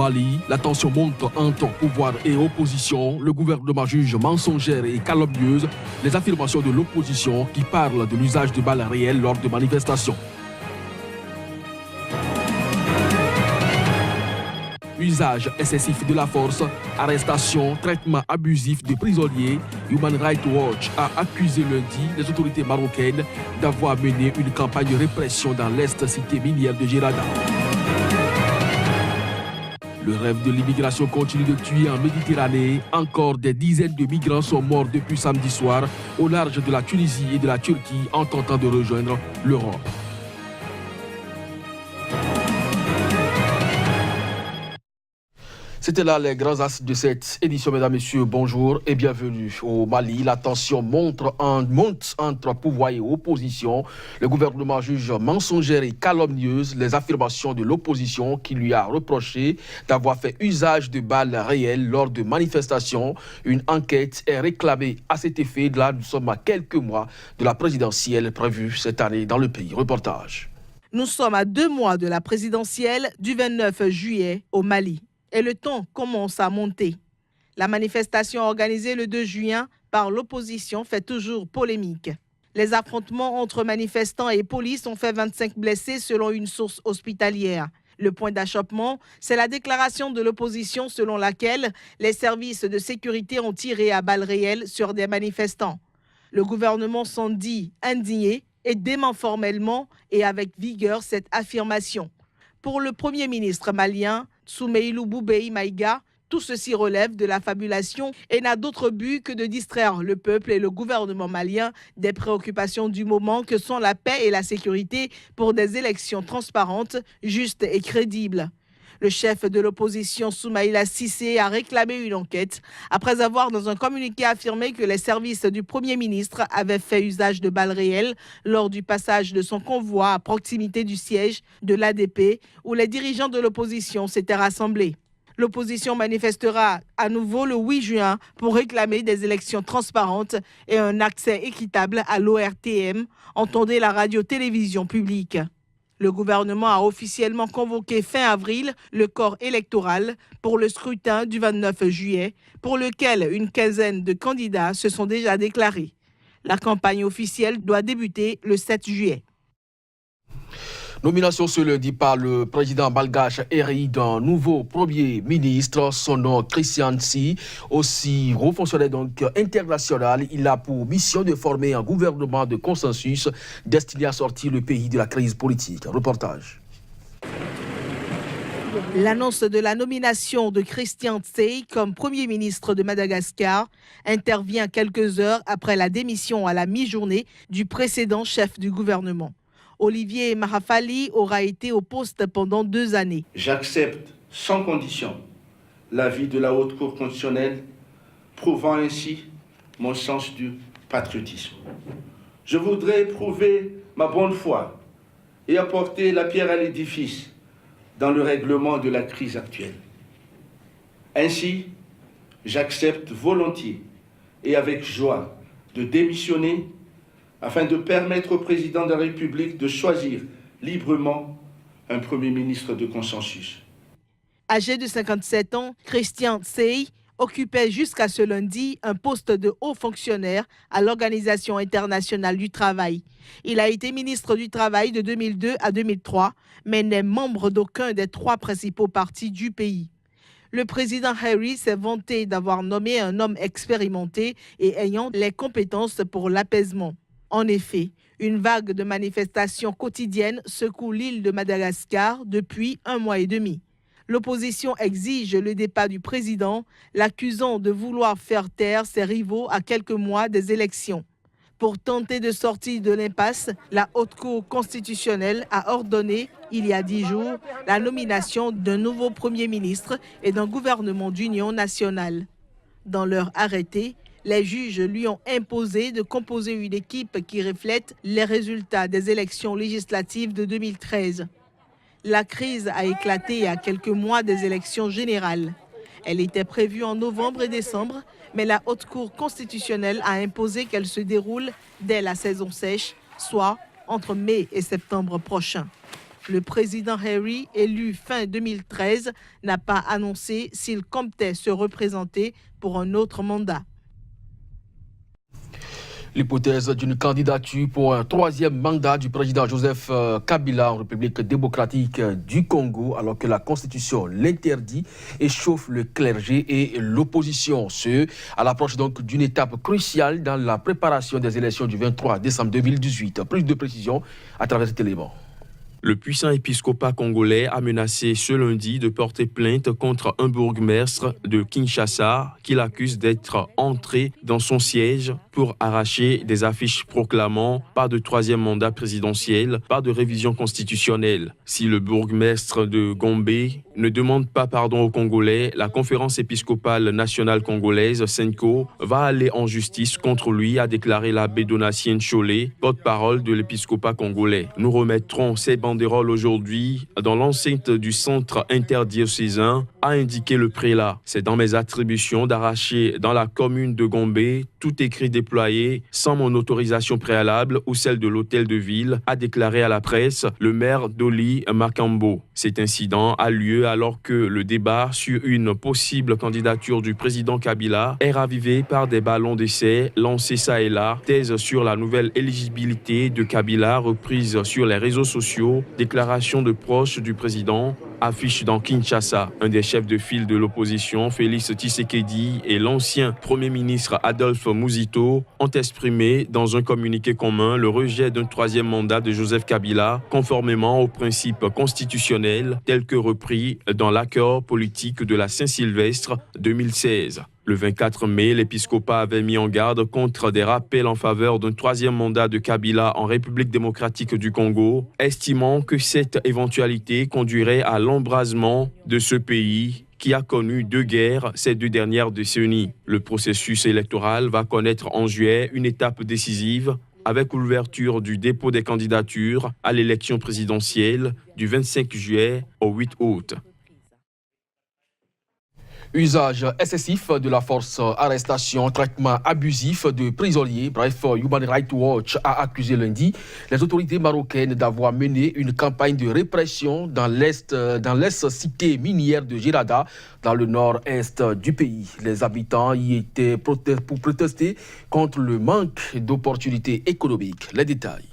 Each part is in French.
Mali, la tension monte entre pouvoir et opposition. Le gouvernement juge mensongère et calomnieuse les affirmations de l'opposition qui parlent de l'usage de balles réelles lors de manifestations. Usage excessif de la force, arrestation, traitement abusif de prisonniers. Human Rights Watch a accusé lundi les autorités marocaines d'avoir mené une campagne de répression dans l'est cité minière de Gerada. Le rêve de l'immigration continue de tuer en Méditerranée. Encore des dizaines de migrants sont morts depuis samedi soir au large de la Tunisie et de la Turquie en tentant de rejoindre l'Europe. C'était là les grands axes de cette édition, mesdames, messieurs, bonjour et bienvenue au Mali. La tension monte entre pouvoir et opposition. Le gouvernement juge mensongère et calomnieuse les affirmations de l'opposition qui lui a reproché d'avoir fait usage de balles réelles lors de manifestations. Une enquête est réclamée à cet effet. Là, nous sommes à quelques mois de la présidentielle prévue cette année dans le pays. Reportage. Nous sommes à 2 mois de la présidentielle du 29 juillet au Mali. Et le ton commence à monter. La manifestation organisée le 2 juin par l'opposition fait toujours polémique. Les affrontements entre manifestants et police ont fait 25 blessés selon une source hospitalière. Le point d'achoppement, c'est la déclaration de l'opposition selon laquelle les services de sécurité ont tiré à balles réelles sur des manifestants. Le gouvernement s'en dit indigné et dément formellement et avec vigueur cette affirmation. Pour le Premier ministre malien, Soumeilou Boubei Maïga, tout ceci relève de la fabulation et n'a d'autre but que de distraire le peuple et le gouvernement malien des préoccupations du moment que sont la paix et la sécurité pour des élections transparentes, justes et crédibles. Le chef de l'opposition Soumaïla Cissé a réclamé une enquête après avoir dans un communiqué affirmé que les services du Premier ministre avaient fait usage de balles réelles lors du passage de son convoi à proximité du siège de l'ADP où les dirigeants de l'opposition s'étaient rassemblés. L'opposition manifestera à nouveau le 8 juin pour réclamer des élections transparentes et un accès équitable à l'ORTM, entendez la radio-télévision publique. Le gouvernement a officiellement convoqué fin avril le corps électoral pour le scrutin du 29 juillet, pour lequel une quinzaine de candidats se sont déjà déclarés. La campagne officielle doit débuter le 7 juillet. Nomination ce lundi par le président malgache RI d'un nouveau Premier ministre, son nom Christian Tse, aussi haut fonctionnaire donc international. Il a pour mission de former un gouvernement de consensus destiné à sortir le pays de la crise politique. Reportage. L'annonce de la nomination de Christian Tse comme Premier ministre de Madagascar intervient quelques heures après la démission à la mi-journée du précédent chef du gouvernement. Olivier Mahafali aura été au poste pendant 2 années. J'accepte sans condition l'avis de la Haute Cour constitutionnelle, prouvant ainsi mon sens du patriotisme. Je voudrais prouver ma bonne foi et apporter la pierre à l'édifice dans le règlement de la crise actuelle. Ainsi, j'accepte volontiers et avec joie de démissionner afin de permettre au président de la République de choisir librement un Premier ministre de consensus. Âgé de 57 ans, Christian Tse occupait jusqu'à ce lundi un poste de haut fonctionnaire à l'Organisation internationale du travail. Il a été ministre du Travail de 2002 à 2003, mais n'est membre d'aucun des 3 principaux partis du pays. Le président Harry s'est vanté d'avoir nommé un homme expérimenté et ayant les compétences pour l'apaisement. En effet, une vague de manifestations quotidiennes secoue l'île de Madagascar depuis 1 mois et demi. L'opposition exige le départ du président, l'accusant de vouloir faire taire ses rivaux à quelques mois des élections. Pour tenter de sortir de l'impasse, la Haute Cour constitutionnelle a ordonné, il y a 10 jours, la nomination d'un nouveau Premier ministre et d'un gouvernement d'union nationale. Dans leur arrêté, les juges lui ont imposé de composer une équipe qui reflète les résultats des élections législatives de 2013. La crise a éclaté à quelques mois des élections générales. Elle était prévue en novembre et décembre, mais la Haute Cour constitutionnelle a imposé qu'elle se déroule dès la saison sèche, soit entre mai et septembre prochain. Le président Harry, élu fin 2013, n'a pas annoncé s'il comptait se représenter pour un autre mandat. L'hypothèse d'une candidature pour un troisième mandat du président Joseph Kabila en République démocratique du Congo, alors que la Constitution l'interdit, échauffe le clergé et l'opposition. Ce, à l'approche donc d'une étape cruciale dans la préparation des élections du 23 décembre 2018. Plus de précisions à travers cet élément. Le puissant épiscopat congolais a menacé ce lundi de porter plainte contre un bourgmestre de Kinshasa qu'il accuse d'être entré dans son siège pour arracher des affiches proclamant pas de troisième mandat présidentiel, pas de révision constitutionnelle. Si le bourgmestre de Gombe ne demande pas pardon aux Congolais, la conférence épiscopale nationale congolaise, SENCO, va aller en justice contre lui, a déclaré l'abbé Donatien Cholet, porte-parole de l'épiscopat congolais. Nous remettrons ces banderoles aujourd'hui dans l'enceinte du centre interdiocésain, a indiqué le prélat. C'est dans mes attributions d'arracher dans la commune de Gombe tout écrit déployé sans mon autorisation préalable ou celle de l'hôtel de ville, a déclaré à la presse le maire d'Oli Makambo. Cet incident a lieu alors que le débat sur une possible candidature du président Kabila est ravivé par des ballons d'essai lancés ça et là, thèse sur la nouvelle éligibilité de Kabila reprise sur les réseaux sociaux, déclaration de proches du président, affiche dans Kinshasa. Un des chefs de file de l'opposition, Félix Tshisekedi, et l'ancien Premier ministre Adolphe Muzito ont exprimé dans un communiqué commun le rejet d'un troisième mandat de Joseph Kabila, conformément aux principes constitutionnels tels que repris dans l'accord politique de la Saint-Sylvestre 2016. Le 24 mai, l'épiscopat avait mis en garde contre des rappels en faveur d'un troisième mandat de Kabila en République démocratique du Congo, estimant que cette éventualité conduirait à l'embrasement de ce pays qui a connu 2 guerres ces 2 dernières décennies. Le processus électoral va connaître en juillet une étape décisive avec l'ouverture du dépôt des candidatures à l'élection présidentielle du 25 juillet au 8 août. Usage excessif de la force, arrestation, traitement abusif de prisonniers. Bref, Human Rights Watch a accusé lundi les autorités marocaines d'avoir mené une campagne de répression dans l'ex-cité minière de Girada, dans le nord-est du pays. Les habitants y étaient pour protester contre le manque d'opportunités économiques. Les détails.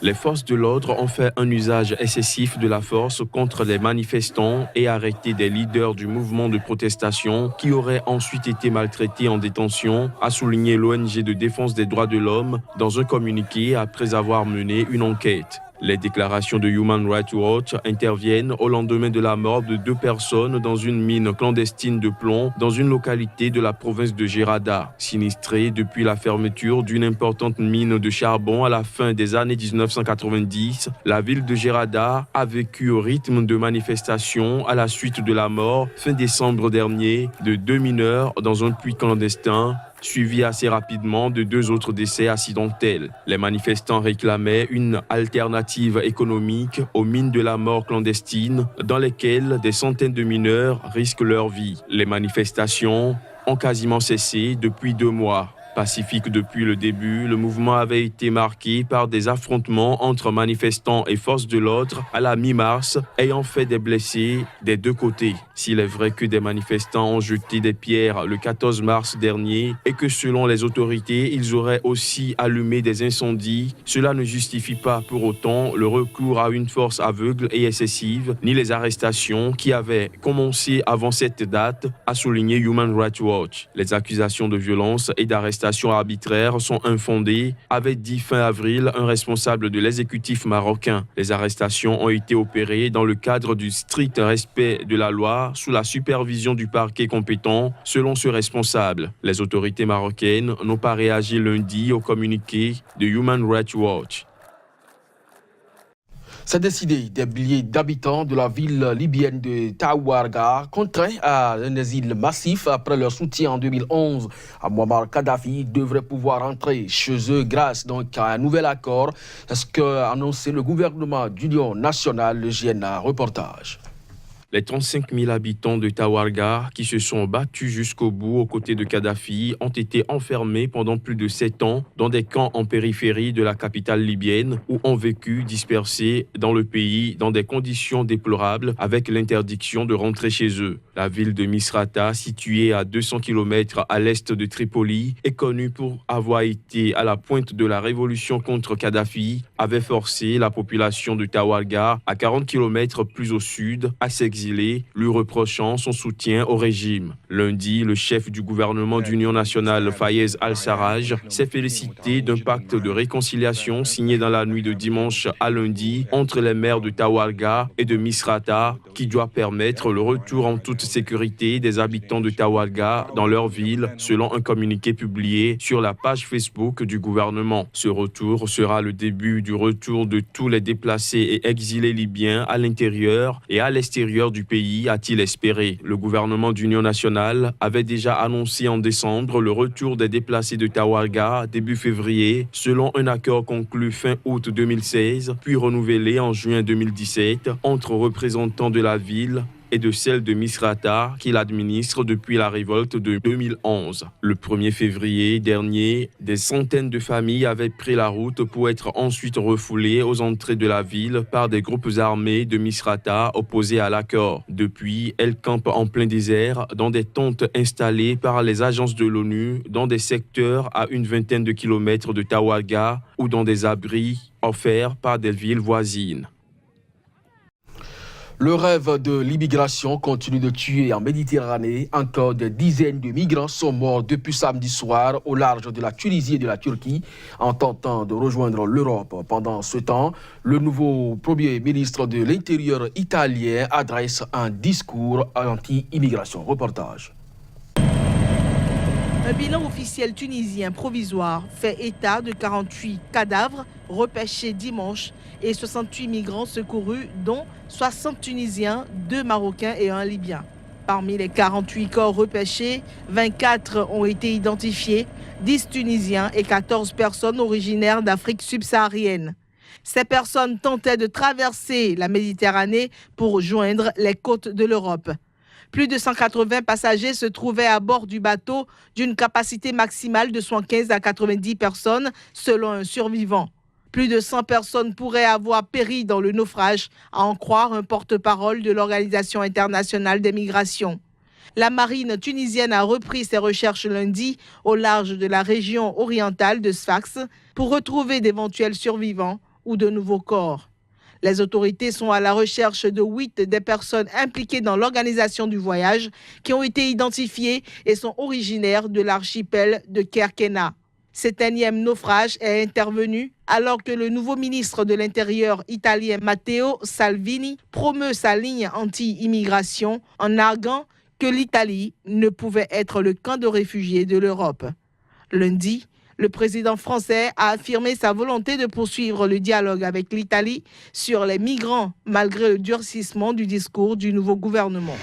Les forces de l'ordre ont fait un usage excessif de la force contre les manifestants et arrêté des leaders du mouvement de protestation qui auraient ensuite été maltraités en détention, a souligné l'ONG de défense des droits de l'homme dans un communiqué après avoir mené une enquête. Les déclarations de Human Rights Watch interviennent au lendemain de la mort de 2 personnes dans une mine clandestine de plomb dans une localité de la province de Girada, sinistrée depuis la fermeture d'une importante mine de charbon à la fin des années 1990. La ville de Girada a vécu au rythme de manifestations à la suite de la mort, fin décembre dernier, de 2 mineurs dans un puits clandestin, suivi assez rapidement de 2 autres décès accidentels. Les manifestants réclamaient une alternative économique aux mines de la mort clandestines dans lesquelles des centaines de mineurs risquent leur vie. Les manifestations ont quasiment cessé depuis 2 mois. Pacifique depuis le début, le mouvement avait été marqué par des affrontements entre manifestants et forces de l'ordre à la mi-mars, ayant fait des blessés des 2 côtés. S'il est vrai que des manifestants ont jeté des pierres le 14 mars dernier et que selon les autorités, ils auraient aussi allumé des incendies, cela ne justifie pas pour autant le recours à une force aveugle et excessive, ni les arrestations qui avaient commencé avant cette date, a souligné Human Rights Watch. Les accusations de violence et d'arrestation arbitraires sont infondées, avait dit fin avril un responsable de l'exécutif marocain. Les arrestations ont été opérées dans le cadre du strict respect de la loi sous la supervision du parquet compétent, selon ce responsable. Les autorités marocaines n'ont pas réagi lundi au communiqué de Human Rights Watch. C'est décidé, des milliers d'habitants de la ville libyenne de Taouarga, contraints à un exil massif après leur soutien en 2011 à Muammar Kadhafi, devraient pouvoir rentrer chez eux grâce donc à un nouvel accord. C'est ce qu'a annoncé le gouvernement d'union nationale, le GNA. Reportage. Les 35 000 habitants de Tawarga qui se sont battus jusqu'au bout aux côtés de Kadhafi ont été enfermés pendant plus de 7 ans dans des camps en périphérie de la capitale libyenne où ont vécu dispersés dans le pays dans des conditions déplorables avec l'interdiction de rentrer chez eux. La ville de Misrata, située à 200 km à l'est de Tripoli, est connue pour avoir été à la pointe de la révolution contre Kadhafi, avait forcé la population de Tawarga, à 40 km plus au sud, à s'exiler, lui reprochant son soutien au régime. Lundi, le chef du gouvernement d'union nationale, Fayez al-Sarraj, s'est félicité d'un pacte de réconciliation signé dans la nuit de dimanche à lundi entre les maires de Tawarga et de Misrata, qui doit permettre le retour en toute sécurité des habitants de Tawarga dans leur ville, selon un communiqué publié sur la page Facebook du gouvernement. Ce retour sera le début du retour de tous les déplacés et exilés libyens à l'intérieur et à l'extérieur du pays, a-t-il espéré. Le gouvernement d'union nationale avait déjà annoncé en décembre le retour des déplacés de Tawarga début février, selon un accord conclu fin août 2016, puis renouvelé en juin 2017 entre représentants de la ville et de celle de Misrata qu'il administre depuis la révolte de 2011. Le 1er février dernier, des centaines de familles avaient pris la route pour être ensuite refoulées aux entrées de la ville par des groupes armés de Misrata opposés à l'accord. Depuis, elles campent en plein désert dans des tentes installées par les agences de l'ONU dans des secteurs à une vingtaine de kilomètres de Tawarga ou dans des abris offerts par des villes voisines. Le rêve de l'immigration continue de tuer en Méditerranée. Encore des dizaines de migrants sont morts depuis samedi soir au large de la Tunisie et de la Turquie en tentant de rejoindre l'Europe. Pendant ce temps, le nouveau Premier ministre de l'Intérieur italien adresse un discours anti-immigration. Reportage. Un bilan officiel tunisien provisoire fait état de 48 cadavres repêchés dimanche et 68 migrants secourus, dont 60 Tunisiens, 2 Marocains et 1 Libyen. Parmi les 48 corps repêchés, 24 ont été identifiés, 10 Tunisiens et 14 personnes originaires d'Afrique subsaharienne. Ces personnes tentaient de traverser la Méditerranée pour joindre les côtes de l'Europe. Plus de 180 passagers se trouvaient à bord du bateau d'une capacité maximale de 75 à 90 personnes, selon un survivant. Plus de 100 personnes pourraient avoir péri dans le naufrage, à en croire un porte-parole de l'Organisation internationale des migrations. La marine tunisienne a repris ses recherches lundi au large de la région orientale de Sfax pour retrouver d'éventuels survivants ou de nouveaux corps. Les autorités sont à la recherche de 8 des personnes impliquées dans l'organisation du voyage qui ont été identifiées et sont originaires de l'archipel de Kerkena. Cet énième naufrage est intervenu alors que le nouveau ministre de l'Intérieur italien Matteo Salvini promeut sa ligne anti-immigration en arguant que l'Italie ne pouvait être le camp de réfugiés de l'Europe. Lundi, le président français a affirmé sa volonté de poursuivre le dialogue avec l'Italie sur les migrants, malgré le durcissement du discours du nouveau gouvernement.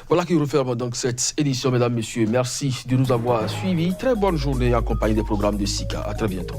Voilà qui referme donc cette édition, mesdames, messieurs. Merci de nous avoir suivis. Très bonne journée accompagnée des programmes de SICA. À très bientôt.